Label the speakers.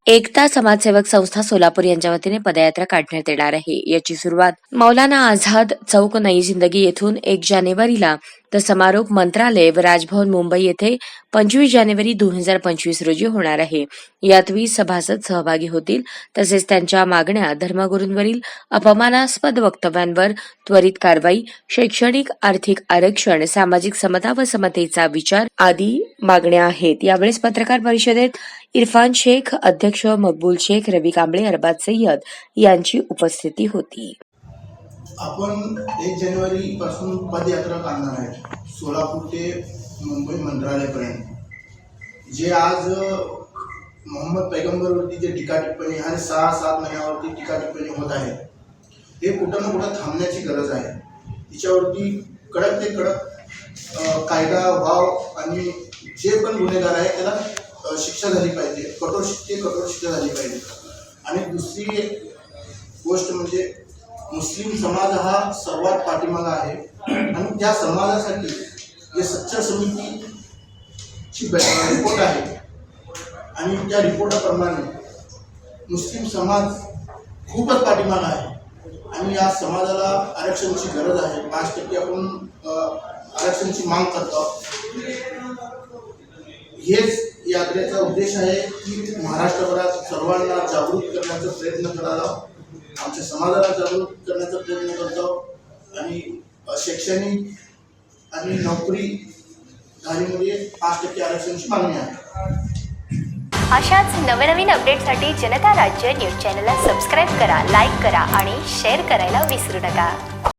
Speaker 1: एकता समाजसेवक संस्था सोलापूर यांच्या वतीने पदयात्रा काढण्यात येणार आहे। याची सुरुवात मौलाना आझाद चौक नई जिंदगी येथून 1 जानेवारीला तर समारोप मंत्रालय व राजभवन मुंबई येथे 25 जानेवारी 2025 रोजी होणार आहे। यात 20 सभासद सहभागी होतील। तसेच त्यांच्या मागण्या, धर्मगुरूंवरील अपमानास्पद वक्तव्यांवर त्वरित कारवाई, शैक्षणिक आर्थिक आरक्षण, सामाजिक समता व समतेचा विचार आदी मागण्या आहेत। यावेळेस पत्रकार परिषदेत इरफान शेख, अध्यक्ष मकबूल शेख, रवी कांबळे, अरबाज सय्यद यांची उपस्थिती होती।
Speaker 2: आपण 1 जानेवारी पासून पदयात्रा काढणार आहे सोलापूर ते मुंबई मंत्रालयापर्यंत। जे आज मोहम्मद पैगंबरवरती जे टीका टिप्पणी आणि 6-7 महिन्यावरती टीका टिप्पणी होत आहे, हे कुठं ना कुठं थांबण्याची गरज आहे। तिच्यावरती कडक ते कडक कायदा व्हाव आणि जे पण गुन्हेगार आहे त्याला शिक्षा झाली पाहिजे, कठोर शिक्षा झाली पाहिजे। आणि दुसरी गोष्ट म्हणजे मुस्लिम समाज हा सर्वात पाठीमागा आहे आणि त्या समाजासाठी जे सच्चा समितीची रिपोर्ट आहे आणि त्या रिपोर्टाप्रमाणे मुस्लिम समाज खूपच पाठीमागा आहे आणि या समाजाला आरक्षणाची गरज आहे। 5% आपण आरक्षणाची माग करतो। हेच यात्रेचा उद्देश आहे की महाराष्ट्रभरात सर्वांना जागृत करण्याचा प्रयत्न करावा, आमच्या समाजाला जागृत करण्याचा प्रयत्न करतो आणि शैक्षणिक आणि नोकरी धारीमध्ये 5% आरक्षणाची मागणी आहे।
Speaker 3: अशाच नवनवीन अपडेटसाठी जनता राज्य न्यूज चॅनलला सबस्क्राईब करा, लाईक करा आणि शेअर करायला विसरू नका।